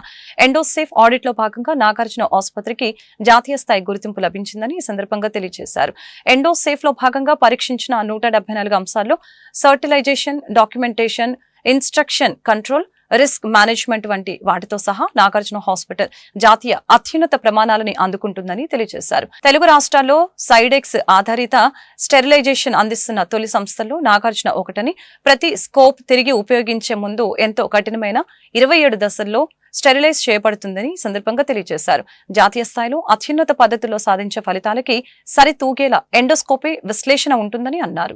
ఎండోసేఫ్ ఆడిట్ లో భాగంగా నాగార్జున ఆసుపత్రికి జాతీయ స్థాయి గుర్తింపు లభించిందని ఈ సందర్భంగా తెలియజేశారు. ఎండోసేఫ్ లో భాగంగా పరీక్షించిన 174 అంశాల్లో sterilization, documentation, instruction control, risk management వంటి వాటితో సహా నాగార్జున హాస్పిటల్ జాతీయ అత్యున్నత ప్రమాణాలని అందుకుంటుందని తెలియజేశారు. తెలుగు రాష్ట్రాల్లో సైడెక్స్ ఆధారిత స్టెరిలైజేషన్ అందిస్తున్న తొలి సంస్థల్లో నాగార్జున ఒకటని, ప్రతి స్కోప్ తిరిగి ఉపయోగించే ముందు ఎంతో కఠినమైన 27 దశల్లో స్టెరిలైజ్ చేయబడుతుందని సందర్భంగా తెలియజేశారు. జాతీయ స్థాయిలో అత్యున్నత పద్ధతిలో సాధించే ఫలితాలకి సరితూగేలా ఎండోస్కోపీ విశ్లేషణ ఉంటుందని అన్నారు.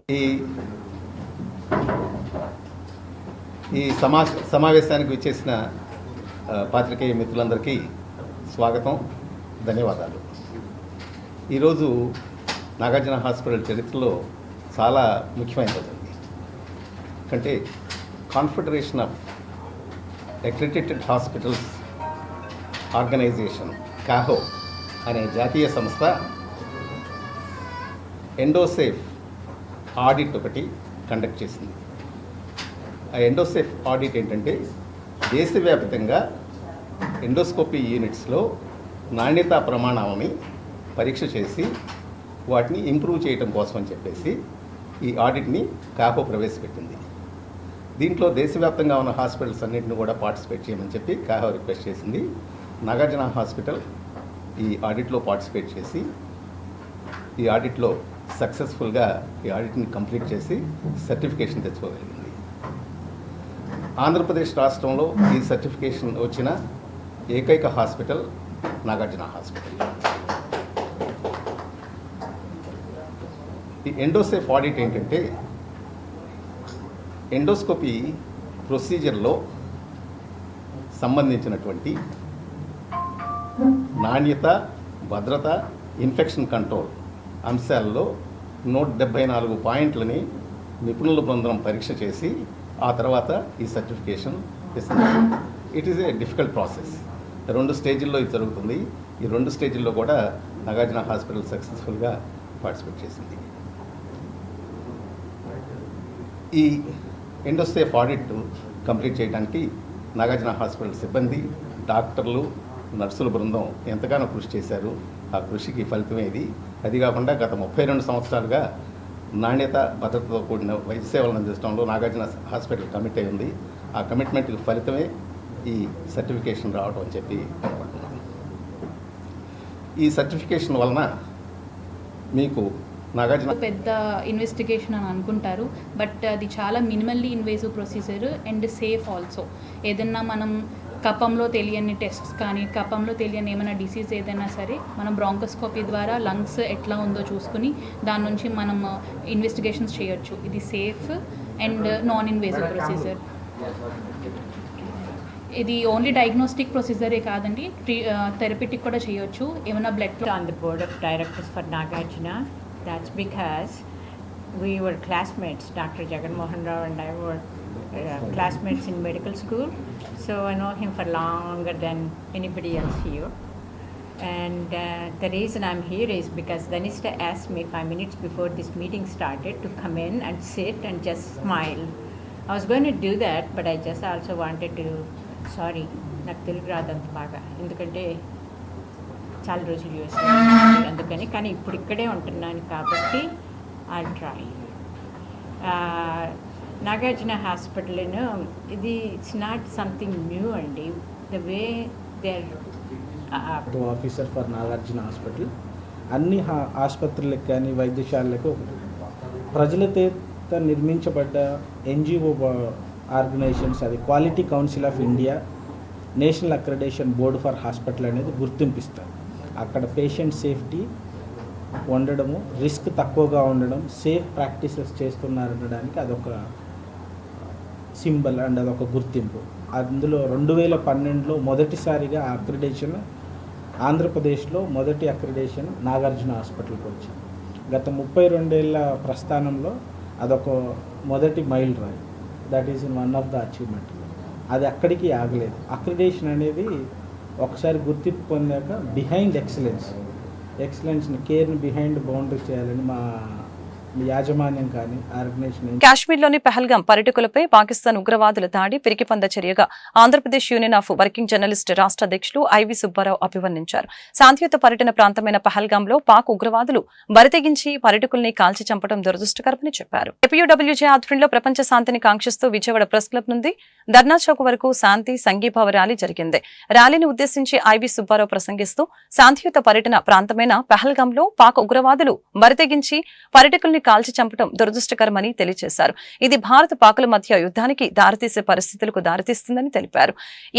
ఈ సమావేశానికి వచ్చేసిన పాత్రికేయ మిత్రులందరికీ స్వాగతం, ధన్యవాదాలు. ఈరోజు నాగార్జున హాస్పిటల్ చరిత్రలో చాలా ముఖ్యమైన రోజు అంటే confederation of accredited hospitals organization CAHO అనే జాతీయ సంస్థ ఎండోసేఫ్ ఆడిట్ ఒకటి కండక్ట్ చేసింది. ఆ ఎండోసేఫ్ ఆడిట్ ఏంటంటే దేశవ్యాప్తంగా ఎండోస్కోపీ యూనిట్స్లో నాణ్యతా ప్రమాణాలని పరీక్ష చేసి వాటిని ఇంప్రూవ్ చేయడం కోసం అని చెప్పేసి ఈ ఆడిట్ని CAHO ప్రవేశపెట్టింది. దీంట్లో దేశవ్యాప్తంగా ఉన్న హాస్పిటల్స్ అన్నింటిని కూడా పార్టిసిపేట్ చేయమని చెప్పి CAHO రిక్వెస్ట్ చేసింది. నాగార్జున హాస్పిటల్ ఈ ఆడిట్లో పార్టిసిపేట్ చేసి ఈ ఆడిట్లో సక్సెస్ఫుల్గా ఈ ఆడిట్ని కంప్లీట్ చేసి సర్టిఫికేషన్ తెచ్చుకోగలిగింది. ఆంధ్రప్రదేశ్ రాష్ట్రంలో ఈ సర్టిఫికేషన్ వచ్చిన ఏకైక హాస్పిటల్ నాగార్జున హాస్పిటల్. ఈ ఎండోసేఫ్ ఆడిట్ ఏంటంటే ఎండోస్కోపీ ప్రొసీజర్లో సంబంధించినటువంటి నాణ్యత, భద్రత, ఇన్ఫెక్షన్ కంట్రోల్ అంశాల్లో 174 పాయింట్లని నిపుణుల బృందం పరీక్ష చేసి ఆ తర్వాత ఈ సర్టిఫికేషన్ ఇస్తుంది. It is a difficult process. 2 స్టేజ్ల్లో ఇది జరుగుతుంది. ఈ 2 స్టేజ్ల్లో కూడా నాగార్జున హాస్పిటల్ సక్సెస్ఫుల్గా పార్టిసిపేట్ చేసింది. ఈ ఎండోసేఫ్ ఆడిట్ కంప్లీట్ చేయడానికి నాగార్జున హాస్పిటల్ సిబ్బంది, డాక్టర్లు, నర్సుల బృందం ఎంతగానో కృషి చేశారు. ఆ కృషికి ఫలితమే ఇది. అది కాకుండా గత 32 సంవత్సరాలుగా నాణ్యత, భద్రతతో కూడిన వైద్య సేవలను అందించడంలో నాగార్జున హాస్పిటల్ కమిట్ అయి ఉంది. ఆ కమిట్మెంట్కి ఫలితమే ఈ సర్టిఫికేషన్ రావడం అని చెప్పి అనుకుంటున్నాను. ఈ సర్టిఫికేషన్ వలన మీకు నాగార్జున పెద్ద ఇన్వెస్టిగేషన్ అని అనుకుంటారు, బట్ అది చాలా minimally invasive procedure and safe also. ఏదన్నా మనం కఫంలో తెలియని టెస్ట్స్ కానీ, కఫంలో తెలియని ఏమైనా డిసీజ్ ఏదైనా సరే మనం బ్రాంకోస్కోపీ ద్వారా లంగ్స్ ఎట్లా ఉందో చూసుకుని దాని నుంచి మనం ఇన్వెస్టిగేషన్స్ చేయొచ్చు. ఇది safe and non invasive procedure. ఇది ఓన్లీ డయాగ్నోస్టిక్ ప్రొసీజరే కాదండి, థెరపటిక్ కూడా చేయొచ్చు. ఏమైనా blood on the board of directors for Nagarjuna. That's because we were classmates. Dr. Jagan Mohan Rao and I were classmates in medical school, so I know him for longer than anybody else here. And the reason I'm here is because Dhanishta asked me 5 minutes before this meeting started to come in and sit and just smile. I was going to do that, but I just also wanted to, sorry, నాకు తెలుగు రాదంత బాగా, ఎందుకంటే చాలా రోజులు US అందుకని, కానీ ఇప్పుడు ఇక్కడే ఉంటున్నాను కాబట్టి ఐ ట్రై. నాగార్జున హాస్పిటల్ ఇది ఇట్స్ నాట్ సంథింగ్ న్యూ అండి. The way there officer for Nagarjuna hospital అన్ని ఆసుపత్రులకు కానీ వైద్యశాలలకు ప్రజలతో నిర్మించబడ్డ NGO ఆర్గనైజేషన్స్. అది quality council of India national accreditation board for hospital అనేది గుర్తింపిస్తారు. అక్కడ పేషెంట్ సేఫ్టీ ఉండడము, రిస్క్ తక్కువగా ఉండడం, సేఫ్ ప్రాక్టీసెస్ చేస్తున్నారనడానికి అదొక సింబల్ అండ్ అదొక గుర్తింపు. అందులో 2012లో మొదటిసారిగా ఆ అక్రిడేషన్ ఆంధ్రప్రదేశ్లో మొదటి అక్రిడేషన్ నాగార్జున హాస్పిటల్కి వచ్చింది. గత 32 ఏళ్ళ ప్రస్థానంలో అదొక మొదటి మైల్ రాయి. That is one of the achievement. అది అక్కడికి ఆగలేదు. అక్రిడేషన్ అనేది ఒకసారి గుర్తింపు పొందాక బిహైండ్ ఎక్సలెన్స్ని కేర్ని బిహైండ్ బౌండరీ చేయాలని మా యాజమాన్యం కానీ ఆర్గనైజేషన్. కాశ్మీర్లోని పహల్గాం పర్యాటకులపై పాకిస్తాన్ ఉగ్రవాదుల దాడి పిరికిపంద చర్యగా Andhra Pradesh union of working journalist రాష్ట్ర అధ్యక్షులు ఐవి సుబ్బారావు అభివర్ణించారు. శాంతియుత పర్యటన ప్రాంతమైన పహల్గాంలో పాక్ ఉగ్రవాదులు బరితెగించి పర్యాటకుల్ని కాల్చి చంపడం దురదృష్టకరమని చెప్పారు. ఏపీయూడబ్ల్యూజే ఆధ్వర్యంలో ప్రపంచ శాంతిని కాంక్షిస్తూ విజయవాడ ప్రెస్ క్లబ్ నుండి ధర్నా చౌక్ వరకు శాంతి సంఘీభావ ర్యాలీ జరిగింది. ర్యాలీని ఉద్దేశించి ఐవి సుబ్బారావు ప్రసంగిస్తూ శాంతియుత పర్యటన ప్రాంతమైన పహల్గాంలో పాక్ ఉగ్రవాదులు బరితెగించి పర్యాటకుల్ని కాల్చి చంపడం దురదృష్టకరమని తెలియజేశారు. ఇది భారత పాకుల మధ్య యుద్ధానికి దారితీసే పరిస్థితులకు దారితీస్తుందని తెలిపారు.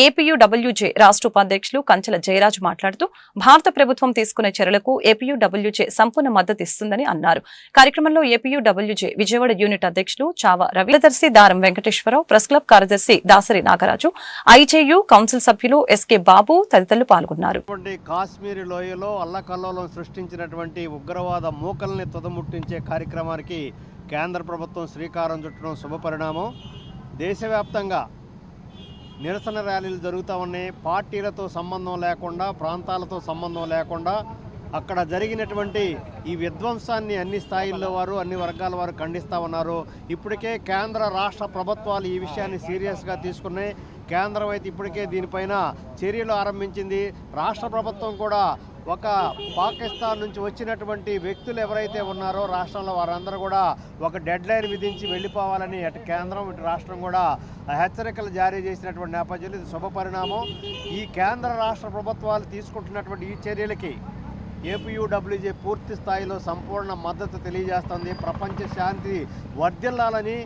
ఏపీయూడబ్ల్యూజే రాష్ట్ర ఉపాధ్యక్షులు కంచెల జయరాజ్ మాట్లాడుతూ భారత ప్రభుత్వం తీసుకునే చర్యలకు ఏపీయూడబ్ల్యూజే సంపూర్ణ మద్దతు ఇస్తుందని అన్నారు. కార్యక్రమంలో ఏపీయూడబ్ల్యూజే విజయవాడ యూనిట్ అధ్యక్షులు చావా రవి, కార్యదర్శి దారం వెంకటేశ్వరరావు, ప్రెస్ క్లబ్ కార్యదర్శి దాసరి నాగరాజు, ఐజేయూ కౌన్సిల్ సభ్యులు ఎస్కే బాబు తదితరులు పాల్గొన్నారు. కాశ్మీర్ లోయలో అల్లకల్లోలం సృష్టించినటువంటి ఉగ్రవాద మూకల్ని తుదముట్టించే కార్యక్రమానికి కేంద్ర ప్రభుత్వం శ్రీకారం చుట్టడం శుభపరిణామం. దేశవ్యాప్తంగా నిరసన ర్యాలీలు జరుగుతూ ఉన్నాయి. పార్టీలతో సంబంధం లేకుండా, ప్రాంతాలతో సంబంధం లేకుండా అక్కడ జరిగినటువంటి ఈ విధ్వంసాన్ని అన్ని స్థాయిల్లో వారు, అన్ని వర్గాల వారు ఖండిస్తూ ఉన్నారు. ఇప్పటికే కేంద్ర రాష్ట్ర ప్రభుత్వాలు ఈ విషయాన్ని సీరియస్గా తీసుకున్నాయి. కేంద్రం అయితే ఇప్పటికే దీనిపైన చర్యలు ఆరంభించింది. రాష్ట్ర ప్రభుత్వం కూడా ఒక పాకిస్తాన్ నుంచి వచ్చినటువంటి వ్యక్తులు ఎవరైతే ఉన్నారో రాష్ట్రంలో వారందరూ కూడా ఒక డెడ్ లైన్ విధించి వెళ్ళిపోవాలని అటు కేంద్రం ఇటు రాష్ట్రం కూడా హెచ్చరికలు జారీ చేసినటువంటి నేపథ్యంలో ఇది శుభపరిణామం. ఈ కేంద్ర రాష్ట్ర ప్రభుత్వాలు తీసుకుంటున్నటువంటి ఈ చర్యలకి ఏపీయూడబ్ల్యూజే పూర్తి స్థాయిలో సంపూర్ణ మద్దతు తెలియజేస్తుంది. ప్రపంచ శాంతి వర్ధిల్లాలని,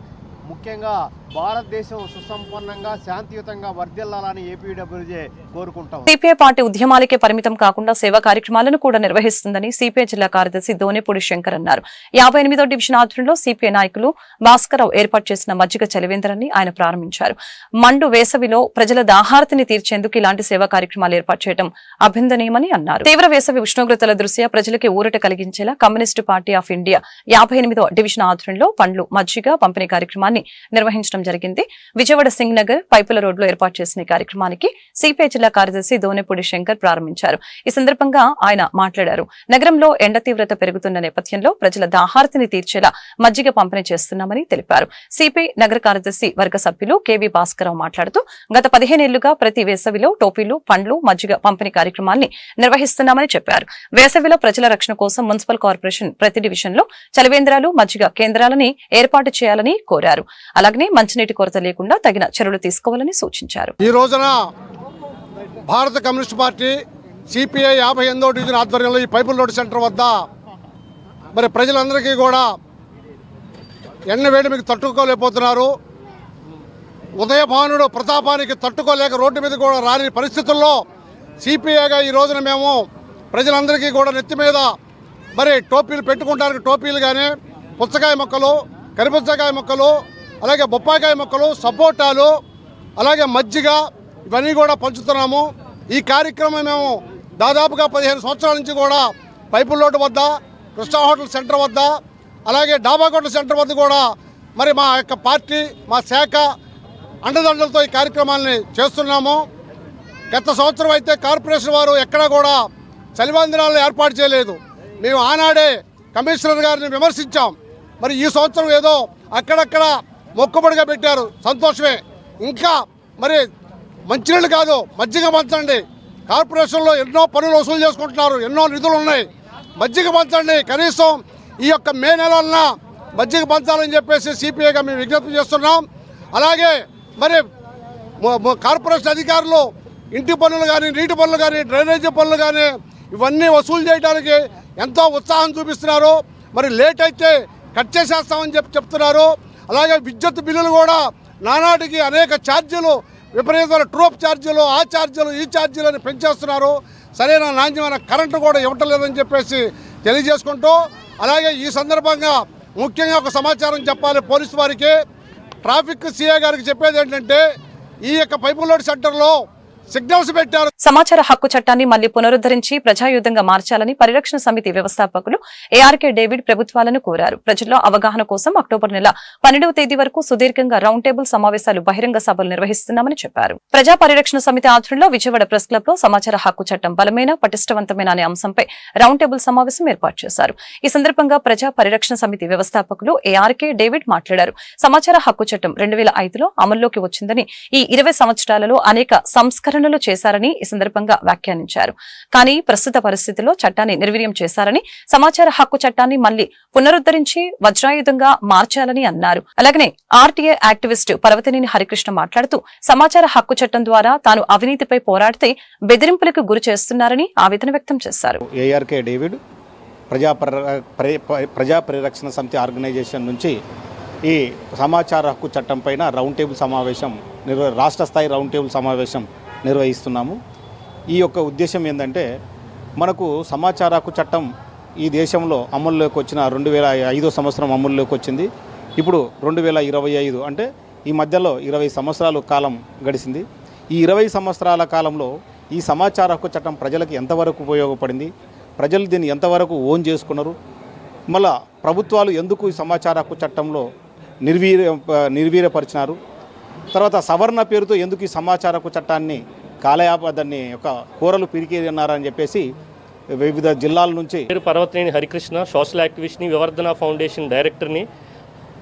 ముఖ్యంగా భారతదేశం సుసంపన్నంగా శాంతియుతంగా వర్ధిల్లాలని ఏపీడబ్ల్యూజే కోరుకుంటాం. సిపిఐ పార్టీ ఉద్యమాలకే పరిమితం కాకుండా సేవా కార్యక్రమాలను కూడా నిర్వహిస్తుందని సిపిఐ జిల్లా కార్యదర్శి దోనేపూడి శంకర్ అన్నారు. 58వ డివిజన్ ఆధ్వర్యంలో సిపిఐ నాయకులు భాస్కరరావు ఏర్పాటు చేసిన మజ్జిగ చలివేంద్రాన్ని ఆయన ప్రారంభించారు. మండు వేసవిలో ప్రజల దాహార్తిని తీర్చేందుకు ఇలాంటి సేవా కార్యక్రమాలు ఏర్పాటు చేయడం అభినందనీయమని అన్నారు. తీవ్ర వేసవి ఉష్ణోగ్రతల దృష్ట్యా ప్రజలకి ఊరట కలిగించేలా కమ్యూనిస్టు పార్టీ ఆఫ్ ఇండియా 58వ డివిజన్ ఆధ్వర్యంలో పండ్లు, మజ్జిగ పంపిణీ కార్యక్రమాన్ని నిర్వహించడం జరిగింది. విజయవాడ సింగ్ నగర్ పైపుల రోడ్లో ఏర్పాటు చేసిన ఈ కార్యక్రమానికి సిపిఐ జిల్లా కార్యదర్శి దోనేపూడి శంకర్ ప్రారంభించారు. ఈ సందర్భంగా ఆయన మాట్లాడారు. నగరంలో ఎండ తీవ్రత పెరుగుతున్న నేపథ్యంలో ప్రజల దాహార్తిని తీర్చేలా మజ్జిగ పంపిణీ చేస్తున్నామని తెలిపారు. సిపిఐ నగర కార్యదర్శి వర్గ సభ్యులు కెవి భాస్కరరావు మాట్లాడుతూ గత 15 ఏళ్లుగా ప్రతి వేసవిలో టోపీలు, పండ్లు, మజ్జిగ పంపిణీ కార్యక్రమాన్ని నిర్వహిస్తున్నామని చెప్పారు. వేసవిలో ప్రజల రక్షణ కోసం మున్సిపల్ కార్పొరేషన్ ప్రతి డివిజన్ లో చలివేంద్రాలు, మజ్జిగ కేంద్రాలని ఏర్పాటు చేయాలని కోరారు. అలాగనే మంచినీటి కొరత లేకుండా తగిన చర్యలు తీసుకోవాలని సూచించారు. ఈ రోజున భారత కమ్యూనిస్ట్ పార్టీ సిపిఐ 58వ డివిజన్ ఆధ్వర్యంలో ఈ పైపుల్ రోడ్ సెంటర్ వద్ద మరి ప్రజలందరికీ కూడా ఎండ వేడిమికి తట్టుకోలేకపోతున్నారు. ఉదయభానుడు ప్రతాపానికి తట్టుకోలేక రోడ్డు మీద కూడా రాని పరిస్థితుల్లో సిపిఐగా ఈ రోజున మేము ప్రజలందరికీ కూడా నెత్తి మీద మరి టోపీలు పెట్టుకుంటానికి టోపీలు కానీ, పుచ్చకాయ మొక్కలు, కరిపుచ్చకాయ మొక్కలు, అలాగే బొప్పాయికాయ మొక్కలు, సపోటాలు, అలాగే మజ్జిగ ఇవన్నీ కూడా పంచుతున్నాము. ఈ కార్యక్రమం మేము దాదాపుగా 15 సంవత్సరాల నుంచి కూడా పైపుల్ రోడ్డు వద్ద, కృష్ణా హోటల్ సెంటర్ వద్ద, అలాగే డాబాకోట సెంటర్ వద్ద కూడా మరి మా యొక్క పార్టీ, మా శాఖ అండదండలతో ఈ కార్యక్రమాన్ని చేస్తున్నాము. గత సంవత్సరం అయితే కార్పొరేషన్ వారు ఎక్కడా కూడా చలివేంద్రాలను ఏర్పాటు చేయలేదు. మేము ఆనాడే కమిషనర్ గారిని విమర్శించాం. మరి ఈ సంవత్సరం ఏదో అక్కడక్కడ మొక్కుబడిగా పెట్టారు, సంతోషమే. ఇంకా మరి మంచినీళ్ళు కాదు, మజ్జిగ పంచండి. కార్పొరేషన్లో ఎన్నో పనులు వసూలు చేసుకుంటున్నారు, ఎన్నో నిధులు ఉన్నాయి, మజ్జిగ పంచండి. కనీసం ఈ యొక్క మే నెలన్నా మజ్జిగ పంచాలని చెప్పేసి సిపిఐగా మేము విజ్ఞప్తి చేస్తున్నాం. అలాగే మరి కార్పొరేషన్ అధికారులు ఇంటి పనులు కానీ, నీటి పనులు కానీ, డ్రైనేజీ పనులు కానీ ఇవన్నీ వసూలు చేయడానికి ఎంతో ఉత్సాహం చూపిస్తున్నారు. మరి లేట్ అయితే కట్ చేసేస్తామని చెప్తున్నారు. అలాగే విద్యుత్ బిల్లులు కూడా నానాటికి అనేక ఛార్జీలు విపరీతమైన ట్రోప్ ఛార్జీలు, ఆ ఛార్జీలు, ఈ ఛార్జీలను పెంచేస్తున్నారు. సరైన నాణ్యమైన కరెంటు కూడా ఇవ్వటం లేదని చెప్పేసి తెలియజేసుకుంటూ, అలాగే ఈ సందర్భంగా ముఖ్యంగా ఒక సమాచారం చెప్పాలి పోలీసు వారికి. ట్రాఫిక్ సిఐ గారికి చెప్పేది ఏంటంటే, ఈ యొక్క పైపు లోడ్ సెంటర్లో సిగ్నల్స్ పెట్టారు. సమాచార హక్కు చట్టాన్ని మళ్లీ పునరుద్ధరించి ప్రజాయుద్ధంగా మార్చాలని పరిరక్షణ సమితి వ్యవస్థాపకులు ఏఆర్కే డేవిడ్ ప్రభుత్వాలను కోరారు. ప్రజల్లో అవగాహన కోసం అక్టోబర్ నెల 12వ తేదీ వరకు సుదీర్ఘంగా రౌండ్ టేబుల్ సమావేశాలు, బహిరంగ సభలు నిర్వహిస్తున్నామని చెప్పారు. ప్రజా పరిరక్షణ సమితి ఆధ్వర్యంలో విజయవాడ ప్రెస్ క్లబ్ లో సమాచార హక్కు చట్టం బలమైన, పటిష్టవంతమైన అనే అంశంపై రౌండ్ టేబుల్ సమావేశం ఏర్పాటు చేశారు. ఈ సందర్భంగా ప్రజా పరిరక్షణ సమితి వ్యవస్థాపకులు ఏఆర్కే డేవిడ్ మాట్లాడారు. సమాచార హక్కు చట్టం 2005లో అమల్లోకి వచ్చిందని, ఈ 20 సంవత్సరాలలో అనేక సంస్కరణలు చేశారని ఈ సందర్భంగా వ్యాఖ్యానించారు. కానీ ప్రస్తుత పరిస్థితుల్లో చట్టాన్ని నిర్వీర్యం చేశారని, సమాచార హక్కు చట్టాన్ని మళ్లీ పునరుద్ధరించి వజ్రాయుధంగా మార్చాలని అన్నారు. అలాగనే ఆర్టీఏ యాక్టివిస్టు పర్వతనేని హరికృష్ణ మాట్లాడుతూ, సమాచార హక్కు చట్టం ద్వారా తాను అవినీతిపై పోరాడితే బెదిరింపులకు గురి చేస్తున్నారని ఆవేదన వ్యక్తం చేశారు. ఏఆర్కే డేవిడ్ ప్రజా పరిరక్షణ సమితి ఆర్గనైజేషన్ నుంచి ఈ సమాచార హక్కు చట్టం పైన రౌండ్ టేబుల్ సమావేశం, రాష్ట్ర స్థాయి రౌండ్ టేబుల్ సమావేశం నిర్వహిస్తున్నాము. ఈ యొక్క ఉద్దేశం ఏంటంటే, మనకు సమాచార హక్కు చట్టం ఈ దేశంలో అమల్లోకి వచ్చిన 2005 సంవత్సరం అమల్లోకి వచ్చింది. ఇప్పుడు 2025 అంటే ఈ మధ్యలో 20 సంవత్సరాల కాలం గడిచింది. ఈ 20 సంవత్సరాల కాలంలో ఈ సమాచార హక్కు చట్టం ప్రజలకు ఎంతవరకు ఉపయోగపడింది, ప్రజలు దీన్ని ఎంతవరకు ఓన్ చేసుకున్నారు, మళ్ళా ప్రభుత్వాలు ఎందుకు ఈ సమాచార హక్కు చట్టంలో నిర్వీర్యపరిచినారు, తర్వాత సవరణ పేరుతో ఎందుకు ఈ సమాచార హక్కు చట్టాన్ని కాలయాపదాన్ని ఒక కూరలు పిరికిన్నారని చెప్పేసి వివిధ జిల్లాల నుంచి. పేరు పర్వతనేని హరికృష్ణ, సోషల్ యాక్టివిస్ట్ని, వివర్ధన ఫౌండేషన్ డైరెక్టర్ని.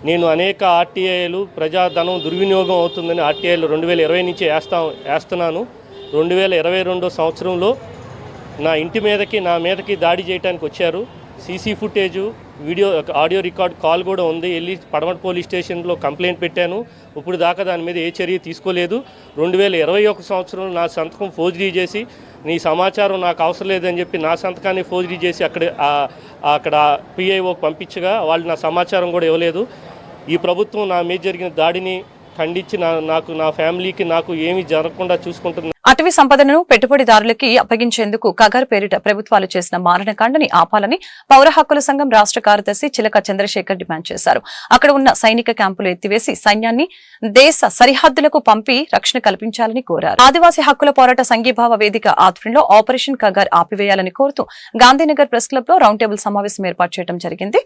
నేను అనేక ఆర్టీఐలు ప్రజాధనం దుర్వినియోగం అవుతుందని ఆర్టీఐలు 2020 నుంచి వేస్తున్నాను. 2022 సంవత్సరంలో నా ఇంటి మీదకి, నా మీదకి దాడి చేయడానికి వచ్చారు. CC footage, video, audio record call కూడా ఉంది. వెళ్ళి పడమట పోలీస్ స్టేషన్లో కంప్లైంట్ పెట్టాను. ఇప్పుడు దాకా దాని మీద ఏ చర్య తీసుకోలేదు. 2021 సంవత్సరంలో నా సంతకం ఫోర్జరీ చేసి, నీ సమాచారం నాకు అవసరం లేదని చెప్పి నా సంతకాన్ని ఫోర్జరీ చేసి అక్కడ పిఐఓకి పంపించగా వాళ్ళు నా సమాచారం కూడా ఇవ్వలేదు. ఈ ప్రభుత్వం నా మీద జరిగిన దాడిని ఖండించి నాకు, నా ఫ్యామిలీకి, నాకు ఏమీ జరగకుండా చూసుకుంటుంది. అటవీ సంపదను పెట్టుబడిదారులకి అప్పగించేందుకు కగర్ పేరిట ప్రభుత్వాలు చేసిన మారణకాండని ఆపాలని పౌర హక్కుల సంఘం రాష్ట్ర కార్యదర్శి చిలక చంద్రశేఖర్ డిమాండ్ చేశారు. అక్కడ ఉన్న సైనిక క్యాంపులు ఎత్తివేసి సైన్యాన్ని దేశ సరిహద్దులకు పంపి రక్షణ కల్పించాలని కోరారు. ఆదివాసీ హక్కుల పోరాట సంఘీభావ వేదిక ఆధ్వర్యంలో ఆపరేషన్ కగర్ ఆపివేయాలని కోరుతూ గాంధీనగర్ ప్రెస్ క్లబ్ లో రౌండ్ టేబుల్ సమావేశం ఏర్పాటు చేయడం జరిగింది.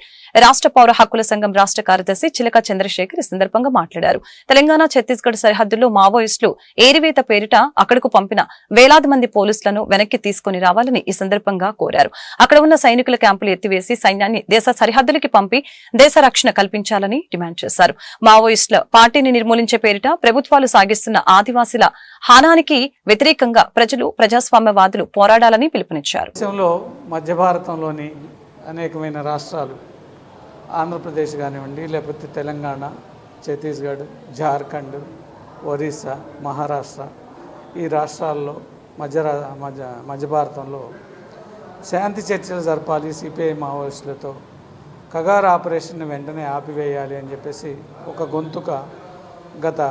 రాష్ట్ర పౌర హక్కుల సంఘం రాష్ట్ర కార్యదర్శి చిలక చంద్రశేఖర్ ఈ సందర్భంగా మాట్లాడారు. తెలంగాణ, ఛత్తీస్గఢ్ సరిహద్దుల్లో మావోయిస్టులు ఏరివేత పేరిట అక్కడకు పంపిన వేలాది మంది పోలీసులను వెనక్కి తీసుకుని రావాలని ఈ సందర్భంగా కోరారు. అక్కడ ఉన్న సైనికుల క్యాంపులు ఎత్తివేసి సైన్యాన్ని దేశ సరిహద్దులకి పంపి దేశ రక్షణ కల్పించాలని డిమాండ్ చేశారు. మావోయిస్టుల పార్టీని నిర్మూలించే పేరిట ప్రభుత్వాలు సాగిస్తున్న ఆదివాసీల హానానికి వ్యతిరేకంగా ప్రజలు, ప్రజాస్వామ్యవాదులు పోరాడాలని పిలుపునిచ్చారు. దేశంలో మధ్య భారతంలోని అనేకమైన రాష్ట్రాలు, ఆంధ్రప్రదేశ్ కానివ్వండి, లేకపోతే తెలంగాణ, ఛత్తీస్గఢ్, జార్ఖండ్, ఒరిస్సా, మహారాష్ట్ర, ఈ రాష్ట్రాల్లో మధ్య భారతంలో శాంతి చర్చలు జరపాలి. సిపిఐ మావోయిస్టులతో కగార్ ఆపరేషన్ వెంటనే ఆపివేయాలి అని చెప్పేసి ఒక గొంతుక గత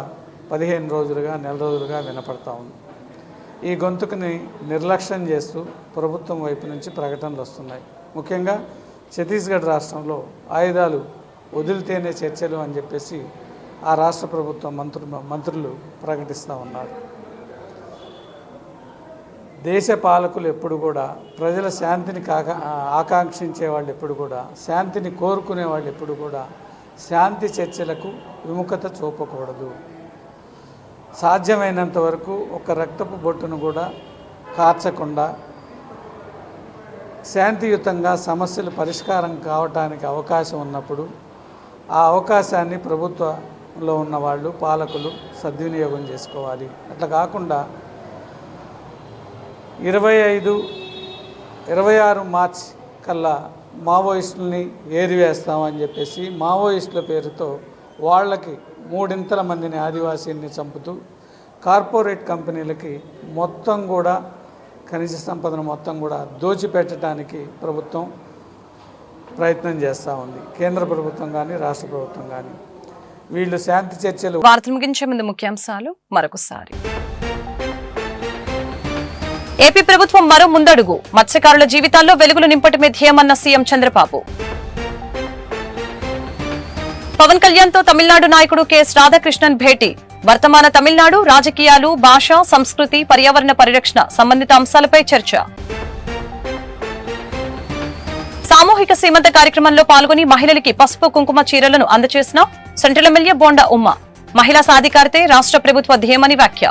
15 రోజులుగా, నెల రోజులుగా వినపడతా ఉంది. ఈ గొంతుకుని నిర్లక్ష్యం చేస్తూ ప్రభుత్వం వైపు నుంచి ప్రకటనలు వస్తున్నాయి. ముఖ్యంగా ఛత్తీస్గఢ్ రాష్ట్రంలో ఆయుధాలు వదిలితేనే చర్చలు అని చెప్పేసి ఆ రాష్ట్ర ప్రభుత్వం మంత్రులు ప్రకటిస్తూ ఉన్నారు. దేశ పాలకులు ఎప్పుడు కూడా ప్రజల శాంతిని ఆకాంక్షించే వాళ్ళు, ఎప్పుడు కూడా శాంతిని కోరుకునే వాళ్ళు ఎప్పుడు కూడా శాంతి చర్చలకు విముఖత చూపకూడదు. సాధ్యమైనంత వరకు ఒక రక్తపు బొట్టును కూడా కార్చకుండా శాంతియుతంగా సమస్యలు పరిష్కారం కావటానికి అవకాశం ఉన్నప్పుడు ఆ అవకాశాన్ని ప్రభుత్వంలో ఉన్న వాళ్ళు, పాలకులు సద్వినియోగం చేసుకోవాలి. అట్లా కాకుండా 26 మార్చి కల్లా మావోయిస్టులని ఏరివేస్తామని చెప్పేసి మావోయిస్టుల పేరుతో వాళ్ళకి 3 మందిని, ఆదివాసీల్ని చంపుతూ కార్పొరేట్ కంపెనీలకి మొత్తం కూడా ఖనిజ సంపదను మొత్తం కూడా దోచిపెట్టడానికి ప్రభుత్వం ప్రయత్నం చేస్తూ ఉంది. కేంద్ర ప్రభుత్వం కానీ, రాష్ట్ర ప్రభుత్వం కానీ. వీళ్ళు శాంతి చర్చలు. వార్తలు ముగించే ముందు ముఖ్యాంశాలు మరొకసారి. ఏపీ ప్రభుత్వం మరో ముందడుగు, మత్స్యకారుల జీవితాల్లో వెలుగులు నింపటమే ధ్యేయమన్న సీఎం చంద్రబాబు. పవన్ కళ్యాణ్ తో తమిళనాడు నాయకుడు కెఎస్ రాధాకృష్ణన్ భేటీ. వర్తమాన తమిళనాడు రాజకీయాలు, భాష, సంస్కృతి, పర్యావరణ పరిరక్షణ సంబంధిత అంశాలపై చర్చ. సామూహిక సీమంత కార్యక్రమంలో పాల్గొని మహిళలకి పసుపు కుంకుమ చీరలను అందజేసిన సెంట్రల్ ఎమ్మెల్యే బోండా ఉమ్మ. మహిళా సాధికారతే రాష్ట్ర ప్రభుత్వ ధ్యేయమని వ్యాఖ్య.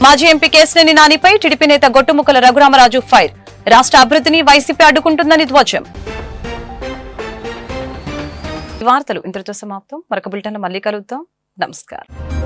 మాజీ ఎంపీ కేశినేని నానిపై టీడీపీ నేత గొట్టుముక్కల రఘురామరాజు ఫైర్. రాష్ట్ర అభివృద్ధిని వైసీపీ అడ్డుకుంటుందని ధ్వజం. ఈ వార్తలు ఇంతటితో సమాప్తం. మరొక బులెటిన్లో మళ్ళీ కలుద్దాం. నమస్కారం.